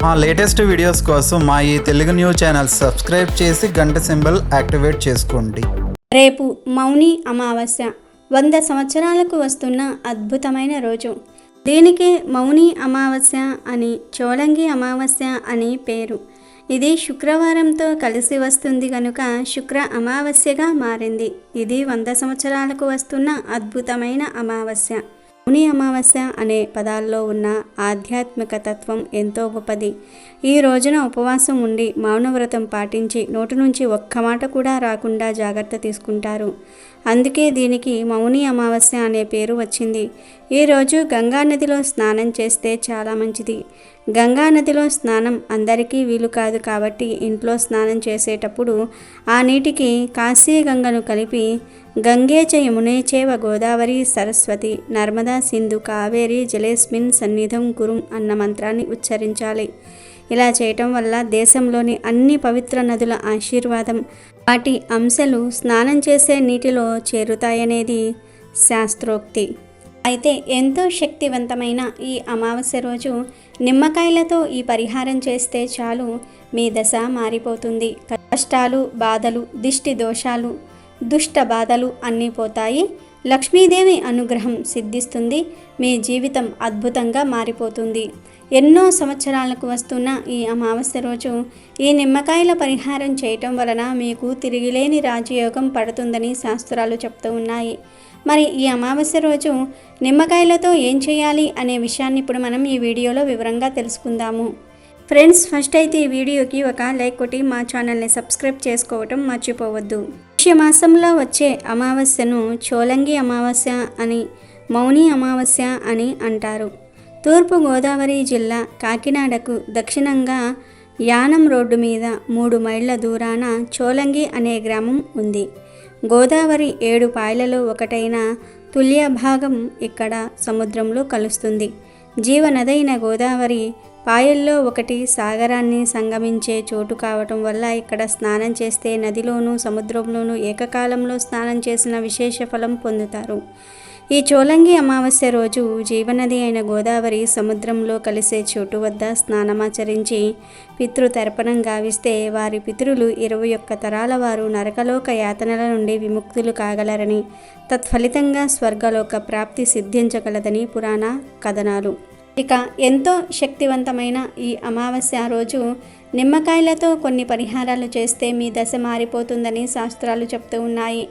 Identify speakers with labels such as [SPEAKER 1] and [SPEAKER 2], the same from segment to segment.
[SPEAKER 1] మా latest videos కోసం మా ఈ తెలుగు న్యూస్ ఛానల్ సబ్స్క్రైబ్ చేసి గంట సింబల్ యాక్టివేట్ చేసుకోండి.
[SPEAKER 2] రేపు మౌని అమావాస్య 100 సంవత్సరాలకు వస్తున్న అద్భుతమైన రోజు. దీనికి మౌని అమావాస్య అని, చోళంగి అమావాస్య అని పేరు. ఇది శుక్రవారంతో కలిసి వస్తుంది కనుక శుక్ర అమావాస్యగా మారింది. ఇది 100 సంవత్సరాలకు వస్తున్న అద్భుతమైన అమావాస్య. మౌని అమావాస్య అనే పదాల్లో ఉన్న ఆధ్యాత్మిక తత్వం ఎంతో గొప్పది. ఈ రోజున ఉపవాసం ఉండి మౌనవ్రతం పాటించి నోటి నుంచి ఒక్క మాట కూడా రాకుండా జాగ్రత్త తీసుకుంటారు. అందుకే దీనికి మౌని అమావాస్య అనే పేరు వచ్చింది. ఈరోజు గంగానదిలో స్నానం చేస్తే చాలా మంచిది. గంగానదిలో స్నానం అందరికీ వీలు కాదు కాబట్టి ఇంట్లో స్నానం చేసేటప్పుడు ఆ నీటికి కాశీ గంగను కలిపి గంగే చ యమునే చేవ గోదావరి సరస్వతి నర్మదా సింధు కావేరి జలేస్మిన్ సన్నిధం కురుం అన్న మంత్రాన్ని ఉచ్చరించాలి. ఇలా చేయటం వల్ల దేశంలోని అన్ని పవిత్ర నదుల ఆశీర్వాదం, వాటి అంశాలు స్నానం చేసే నీటిలో చేరుతాయనేది శాస్త్రోక్తి. అయితే ఎంతో శక్తివంతమైన ఈ అమావాస్య రోజు నిమ్మకాయలతో ఈ పరిహారం చేస్తే చాలు మీ దశ మారిపోతుంది. కష్టాలు, బాధలు, దిష్టి దోషాలు, దుష్ట బాధలు అన్నీ పోతాయి. లక్ష్మీదేవి అనుగ్రహం సిద్ధిస్తుంది. మీ జీవితం అద్భుతంగా మారిపోతుంది. ఎన్నో సంవత్సరాలకు వస్తున్న ఈ అమావాస్య రోజు ఈ నిమ్మకాయల పరిహారం చేయటం వలన మీకు తిరిగిలేని రాజయోగం పడుతుందని శాస్త్రాలు చెప్తూ ఉన్నాయి. మరి ఈ అమావాస్య రోజు నిమ్మకాయలతో ఏం చేయాలి అనే విషయాన్ని ఇప్పుడు మనం ఈ వీడియోలో వివరంగా తెలుసుకుందాము. ఫ్రెండ్స్, ఫస్ట్ అయితే ఈ వీడియోకి ఒక లైక్ కొట్టి మా ఛానల్ని సబ్స్క్రైబ్ చేసుకోవటం మర్చిపోవద్దు. పుష్యమాసంలో వచ్చే అమావాస్యను చోళంగి అమావాస్య అని, మౌని అమావాస్య అని అంటారు. తూర్పు గోదావరి జిల్లా కాకినాడకు దక్షిణంగా యానం రోడ్డు మీద 3 మైళ్ళ దూరాన చోళంగి అనే గ్రామం ఉంది. గోదావరి 7 పాయలలో ఒకటైన తుల్య భాగం ఇక్కడ సముద్రంలో కలుస్తుంది. జీవనదైన గోదావరి పాయల్లో ఒకటి సాగరాన్ని సంగమించే చోటు కావటం వల్ల ఇక్కడ స్నానం చేస్తే నదిలోనూ సముద్రంలోనూ ఏకకాలంలో స్నానం చేసిన విశేష ఫలం పొందుతారు. ఈ చోళంగి అమావాస్య రోజు జీవనది అయిన గోదావరి సముద్రంలో కలిసే చోటు వద్ద స్నానమాచరించి పితృతర్పణం గావిస్తే వారి పితరులు 21 తరాల వారు నరకలోక యాతనల నుండి విముక్తులు కాగలరని, తత్ఫలితంగా స్వర్గలోక ప్రాప్తి సిద్ధించగలదని పురాణ కథనాలు. ఇక ఎంతో శక్తివంతమైన ఈ అమావాస్య రోజు నిమ్మకాయలతో కొన్ని పరిహారాలు చేస్తే మీ దశ మారిపోతుందని శాస్త్రాలు చెప్తూ ఉన్నాయి.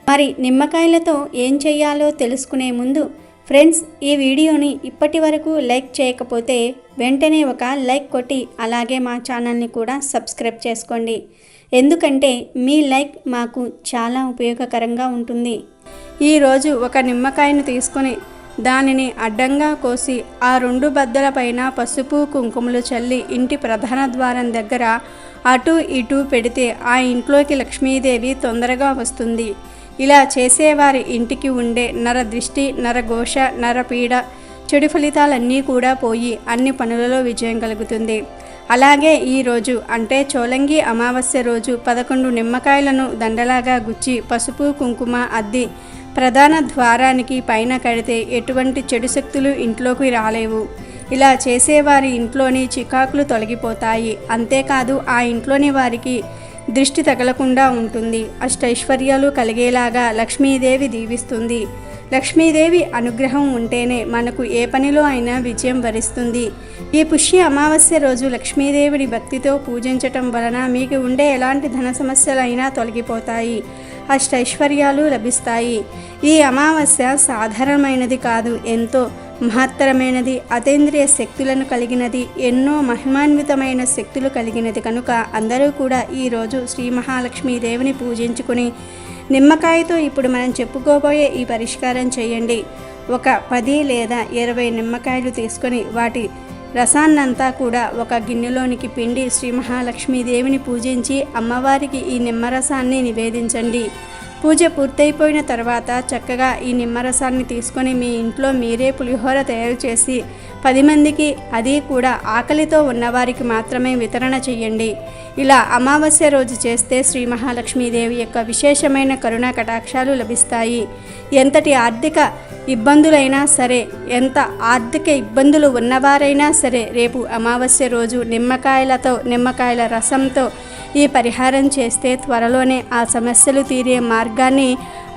[SPEAKER 2] మరి నిమ్మకాయలతో ఏం చేయాలో తెలుసుకునే ముందు ఫ్రెండ్స్, ఈ వీడియోని ఇప్పటి వరకు లైక్ చేయకపోతే వెంటనే ఒక లైక్ కొట్టి అలాగే మా ఛానల్ని కూడా సబ్స్క్రైబ్ చేసుకోండి. ఎందుకంటే మీ లైక్ మాకు చాలా ఉపయోగకరంగా ఉంటుంది. ఈరోజు ఒక నిమ్మకాయను తీసుకొని దానిని అడ్డంగా కోసి ఆ 2 బద్దల పైన పసుపు కుంకుమలు చల్లి ఇంటి ప్రధాన ద్వారం దగ్గర అటు ఇటు పెడితే ఆ ఇంట్లోకి లక్ష్మీదేవి తొందరగా వస్తుంది. ఇలా చేసేవారి ఇంటికి ఉండే నరదృష్టి, నరఘోష, నరపీడ, చెడు ఫలితాలన్నీ కూడా పోయి అన్ని పనులలో విజయం కలుగుతుంది. అలాగే ఈరోజు అంటే చోళంగి అమావాస్య రోజు 11 నిమ్మకాయలను దండలాగా గుచ్చి పసుపు కుంకుమ అద్ది ప్రధాన ద్వారానికి పైన కడితే ఎటువంటి చెడు శక్తులు ఇంట్లోకి రాలేవు. ఇలా చేసేవారి ఇంట్లోని చికాకులు తొలగిపోతాయి. అంతేకాదు ఆ ఇంట్లోని వారికి దృష్టి తగలకుండా ఉంటుంది. అష్టైశ్వర్యాలు కలిగేలాగా లక్ష్మీదేవి దీవిస్తుంది. లక్ష్మీదేవి అనుగ్రహం ఉంటేనే మనకు ఏ పనిలో అయినా విజయం వరిస్తుంది. ఈ పుష్య అమావాస్య రోజు లక్ష్మీదేవిని భక్తితో పూజించటం వలన మీకు ఉండే ఎలాంటి ధన సమస్యలైనా తొలగిపోతాయి. అష్టైశ్వర్యాలు లభిస్తాయి. ఈ అమావాస్య సాధారణమైనది కాదు, ఎంతో మహత్తరమైనది, అతీంద్రియ శక్తులను కలిగినది, ఎన్నో మహిమాన్వితమైన శక్తులు కలిగినది కనుక అందరూ కూడా ఈరోజు శ్రీ మహాలక్ష్మీదేవిని పూజించుకుని నిమ్మకాయతో ఇప్పుడు మనం చెప్పుకోబోయే ఈ పరిష్కారం చేయండి. ఒక 10 లేదా 20 నిమ్మకాయలు తీసుకొని వాటి రసాన్నంతా కూడా ఒక గిన్నెలోనికి పిండి శ్రీ మహాలక్ష్మీదేవిని పూజించి అమ్మవారికి ఈ నిమ్మరసాన్ని నివేదించండి. పూజ పూర్తయిపోయిన తర్వాత చక్కగా ఈ నిమ్మరసాన్ని తీసుకొని మీ ఇంట్లో మీరే పులిహోర తయారు చేసి 10 మందికి, అది కూడా ఆకలితో ఉన్నవారికి మాత్రమే వితరణ చేయండి. ఇలా అమావాస్య రోజు చేస్తే శ్రీ మహాలక్ష్మీదేవి యొక్క విశేషమైన కరుణా కటాక్షాలు లభిస్తాయి. ఎంతటి ఆర్థిక ఇబ్బందులైనా సరే, ఎంత ఆర్థిక ఇబ్బందులు ఉన్నవారైనా సరే రేపు అమావాస్య రోజు నిమ్మకాయల రసంతో ఈ పరిహారం చేస్తే త్వరలోనే ఆ సమస్యలు తీరే మార్గాన్ని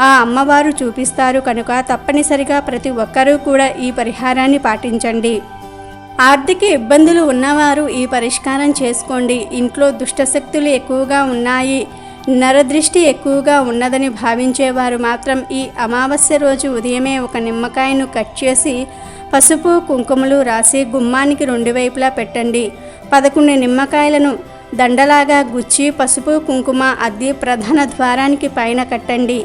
[SPEAKER 2] ఆ అమ్మవారు చూపిస్తారు కనుక తప్పనిసరిగా ప్రతి ఒక్కరూ కూడా ఈ పరిహారాన్ని పాటించండి. ఆర్థిక ఇబ్బందులు ఉన్నవారు ఈ పరిష్కారం చేసుకోండి. ఇంట్లో దుష్టశక్తులు ఎక్కువగా ఉన్నాయి, నరదృష్టి ఎక్కువగా ఉన్నదని భావించేవారు మాత్రం ఈ అమావాస్య రోజు ఉదయమే ఒక నిమ్మకాయను కట్ చేసి పసుపు కుంకుమలు రాసి గుమ్మానికి 2 వైపులా పెట్టండి. 11 నిమ్మకాయలను దండలాగా గుచ్చి పసుపు కుంకుమ అద్ది ప్రధాన ద్వారానికి పైన కట్టండి.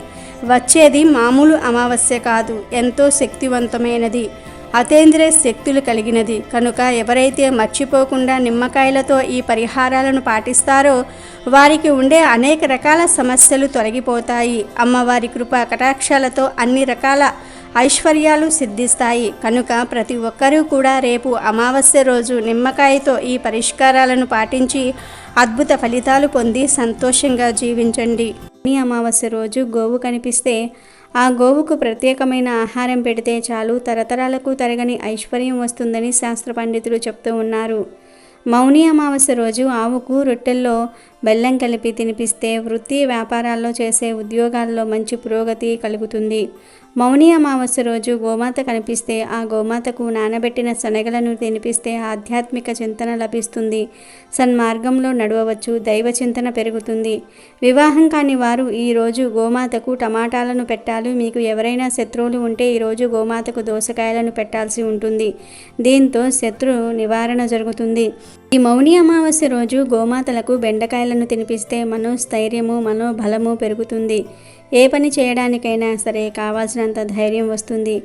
[SPEAKER 2] వచ్చేది మామూలు అమావాస్య కాదు, ఎంతో శక్తివంతమైనది, అతేంద్రియ శక్తులు కలిగినది కనుక ఎవరైతే మర్చిపోకుండా నిమ్మకాయలతో ఈ పరిహారాలను పాటిస్తారో వారికి ఉండే అనేక రకాల సమస్యలు తొలగిపోతాయి. అమ్మవారి కృప కటాక్షాలతో అన్ని రకాల ఐశ్వర్యాలు సిద్ధిస్తాయి కనుక ప్రతి ఒక్కరూ కూడా రేపు అమావాస్య రోజు నిమ్మకాయతో ఈ పరిష్కారాలను పాటించి అద్భుత ఫలితాలు పొంది సంతోషంగా జీవించండి. ఈ అమావాస్య రోజు గోవు కనిపిస్తే ఆ గోవుకు ప్రత్యేకమైన ఆహారం పెడితే చాలు, తరతరాలకు తరగని ఐశ్వర్యం వస్తుందని శాస్త్ర పండితులు చెప్తూ ఉన్నారు. మౌని అమావాస్య రోజు ఆవుకు రొట్టెల్లో బెల్లం కలిపి తినిపిస్తే వృత్తి వ్యాపారాల్లో చేసే ఉద్యోగాల్లో మంచి పురోగతి కలుగుతుంది. మౌని అమావాస్య రోజు గోమాత కనిపిస్తే ఆ గోమాతకు నానబెట్టిన శనగలను తినిపిస్తే ఆధ్యాత్మిక చింతన లభిస్తుంది, సన్మార్గంలో నడవవచ్చు, దైవ చింతన పెరుగుతుంది. వివాహం కాని వారు ఈరోజు గోమాతకు టమాటాలను పెట్టాలి. మీకు ఎవరైనా శత్రువులు ఉంటే ఈరోజు గోమాతకు దోసకాయలను పెట్టాల్సి ఉంటుంది. దీంతో శత్రు నివారణ జరుగుతుంది. ఈ మౌని అమావాస్య రోజు గోమాతలకు బెండకాయలను తినిపిస్తే మనోస్థైర్యము మనోబలము పెరుగుతుంది. ఏ పని చేయడానికైనా సరే కావాల్సినంత ధైర్యం వస్తుంది.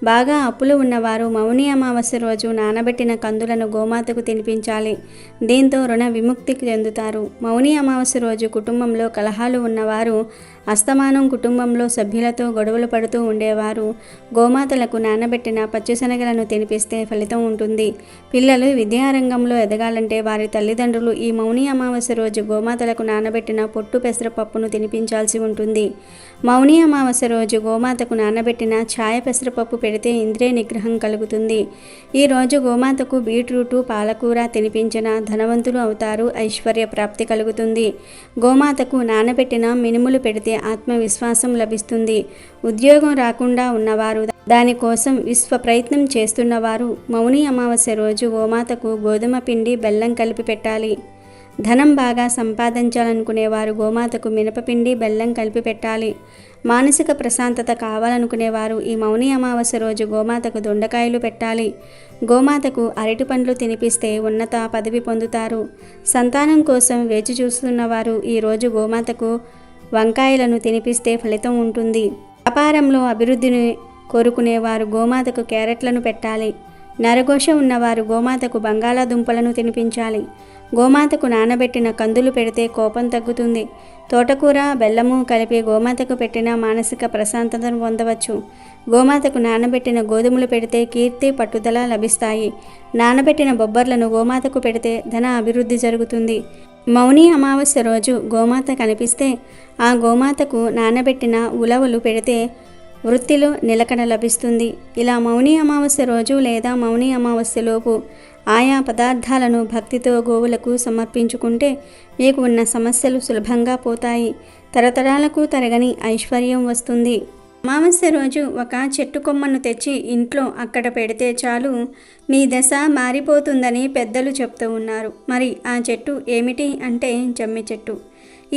[SPEAKER 2] బాగా అప్పులు ఉన్నవారు మౌని అమావాస్య రోజు నానబెట్టిన కందులను గోమాతకు తినిపించాలి. దీంతో రుణ విముక్తికి చెందుతారు. మౌని అమావాస్య రోజు కుటుంబంలో కలహాలు ఉన్నవారు, అస్తమానం కుటుంబంలో సభ్యులతో గొడవలు పడుతూ ఉండేవారు గోమాతలకు నానబెట్టిన పచ్చిశనగలను తినిపిస్తే ఫలితం ఉంటుంది. పిల్లలు విద్యారంగంలో ఎదగాలంటే వారి తల్లిదండ్రులు ఈ మౌని అమావాస్య రోజు గోమాతలకు నానబెట్టిన పొట్టు పెసరపప్పును తినిపించాల్సి ఉంటుంది. మౌని అమావాస్య రోజు గోమాతకు నానబెట్టిన ఛాయ పెసరపప్పు పెడితే ఇంద్రియ నిగ్రహం కలుగుతుంది. ఈరోజు గోమాతకు బీట్రూటు పాలకూర తినిపించిన ధనవంతులు అవుతారు, ఐశ్వర్య ప్రాప్తి కలుగుతుంది. గోమాతకు నానబెట్టిన మినుములు పెడితే ఆత్మవిశ్వాసం లభిస్తుంది. ఉద్యోగం రాకుండా ఉన్నవారు, దానికోసం విశ్వ ప్రయత్నం చేస్తున్నవారు మౌని అమావాస్య రోజు గోమాతకు గోధుమ పిండి బెల్లం కలిపి పెట్టాలి. ధనం బాగా సంపాదించాలనుకునేవారు గోమాతకు మినపపిండి బెల్లం కలిపి పెట్టాలి. మానసిక ప్రశాంతత కావాలనుకునేవారు ఈ మౌని అమావాస్య రోజు గోమాతకు దొండకాయలు పెట్టాలి. గోమాతకు అరటి పండ్లు తినిపిస్తే ఉన్నత పదవి పొందుతారు. సంతానం కోసం వేచి చూస్తున్నవారు ఈరోజు గోమాతకు వంకాయలను తినిపిస్తే ఫలితం ఉంటుంది. వ్యాపారంలో అభివృద్ధిని కోరుకునేవారు గోమాతకు క్యారెట్లను పెట్టాలి. నరఘోష ఉన్నవారు గోమాతకు బంగాళాదుంపలను తినిపించాలి. గోమాతకు నానబెట్టిన కందులు పెడితే కోపం తగ్గుతుంది. తోటకూర బెల్లము కలిపి గోమాతకు పెట్టిన మానసిక ప్రశాంతతను పొందవచ్చు. గోమాతకు నానబెట్టిన గోధుమలు పెడితే కీర్తి పట్టుదల లభిస్తాయి. నానబెట్టిన బొబ్బర్లను గోమాతకు పెడితే ధన అభివృద్ధి జరుగుతుంది. మౌని అమావాస్య రోజు గోమాత కనిపిస్తే ఆ గోమాతకు నానబెట్టిన ఉలవలు పెడితే వృత్తిలో నిలకడ లభిస్తుంది. ఇలా మౌని అమావాస్య రోజు లేదా మౌని అమావాస్యలోపు ఆయా పదార్థాలను భక్తితో గోవులకు సమర్పించుకుంటే మీకు ఉన్న సమస్యలు సులభంగా పోతాయి. తరతరాలకు తరగని ఐశ్వర్యం వస్తుంది. అమావాస్య రోజు ఒక చెట్టు కొమ్మను తెచ్చి ఇంట్లో అక్కడ పెడితే చాలు, మీ దశ మారిపోతుందని పెద్దలు చెప్తూ ఉన్నారు. మరి ఆ చెట్టు ఏమిటి అంటే జమ్మి చెట్టు.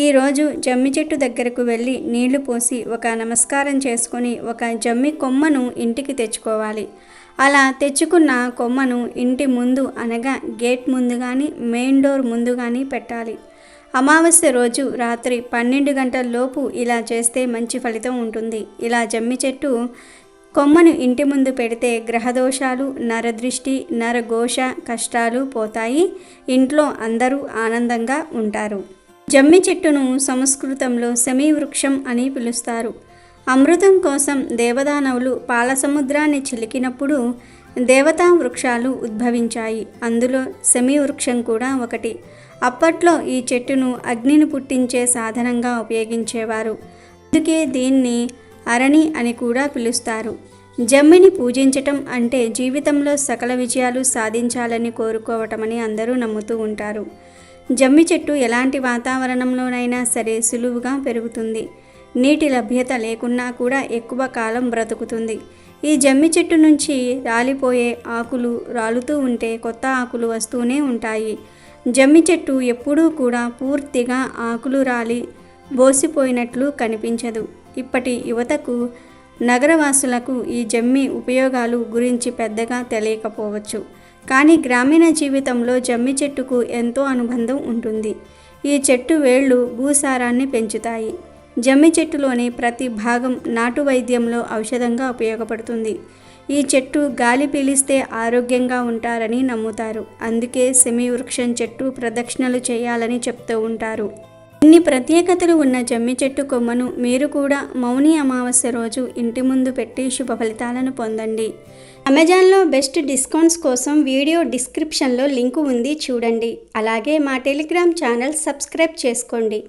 [SPEAKER 2] ఈరోజు జమ్మి చెట్టు దగ్గరకు వెళ్ళి నీళ్లు పోసి ఒక నమస్కారం చేసుకొని ఒక జమ్మి కొమ్మను ఇంటికి తెచ్చుకోవాలి. అలా తెచ్చుకున్న కొమ్మను ఇంటి ముందు అనగా గేట్ ముందు కానీ మెయిన్ డోర్ ముందు కానీ పెట్టాలి. అమావాస్య రోజు రాత్రి 12 గంటల లోపు ఇలా చేస్తే మంచి ఫలితం ఉంటుంది. ఇలా జమ్మి చెట్టు కొమ్మను ఇంటి ముందు పెడితే గ్రహదోషాలు, నరదృష్టి, నరఘోష కష్టాలు పోతాయి. ఇంట్లో అందరూ ఆనందంగా ఉంటారు. జమ్మి చెట్టును సంస్కృతంలో శమీ వృక్షం అని పిలుస్తారు. అమృతం కోసం దేవదానవులు పాల సముద్రాన్ని చిలికినప్పుడు దేవతా వృక్షాలు ఉద్భవించాయి. అందులో శమీ వృక్షం కూడా ఒకటి. అప్పట్లో ఈ చెట్టును అగ్నిని పుట్టించే సాధనంగా ఉపయోగించేవారు. అందుకే దీన్ని అరణి అని కూడా పిలుస్తారు. జమ్మిని పూజించటం అంటే జీవితంలో సకల విజయాలు సాధించాలని కోరుకోవటమని అందరూ నమ్ముతూ ఉంటారు. జమ్మి చెట్టు ఎలాంటి వాతావరణంలోనైనా సరే సులువుగా పెరుగుతుంది. నీటి లభ్యత లేకున్నా కూడా ఎక్కువ కాలం బ్రతుకుతుంది. ఈ జమ్మి చెట్టు నుంచి రాలిపోయే ఆకులు రాలుతూ ఉంటే కొత్త ఆకులు వస్తూనే ఉంటాయి. జమ్మి చెట్టు ఎప్పుడూ కూడా పూర్తిగా ఆకులు రాలి బోసిపోయినట్లు కనిపించదు. ఇప్పటి యువతకు నగరవాసులకు ఈ జమ్మి ఉపయోగాలు గురించి పెద్దగా తెలియకపోవచ్చు. కానీ గ్రామీణ జీవితంలో జమ్మి చెట్టుకు ఎంతో అనుబంధం ఉంటుంది. ఈ చెట్టు వేళ్ళు భూసారాన్ని పెంచుతాయి. జమ్మి చెట్టులోని ప్రతి భాగం నాటు వైద్యంలో ఔషధంగా ఉపయోగపడుతుంది. ఈ చెట్టు గాలి పీలిస్తే ఆరోగ్యంగా ఉంటారని నమ్ముతారు. అందుకే సెమి వృక్షం చెట్టు ప్రదక్షిణలు చేయాలని చెప్తూ ఉంటారు. ఇన్ని ప్రత్యేకతలు ఉన్న జమ్మి చెట్టు కొమ్మను మీరు కూడా మౌని అమావాస్య రోజు ఇంటి ముందు పెట్టి శుభ ఫలితాలను పొందండి. అమెజాన్లో బెస్ట్ డిస్కౌంట్స్ కోసం వీడియో డిస్క్రిప్షన్లో లింకు ఉంది, చూడండి. అలాగే మా టెలిగ్రామ్ ఛానల్ సబ్స్క్రైబ్ చేసుకోండి.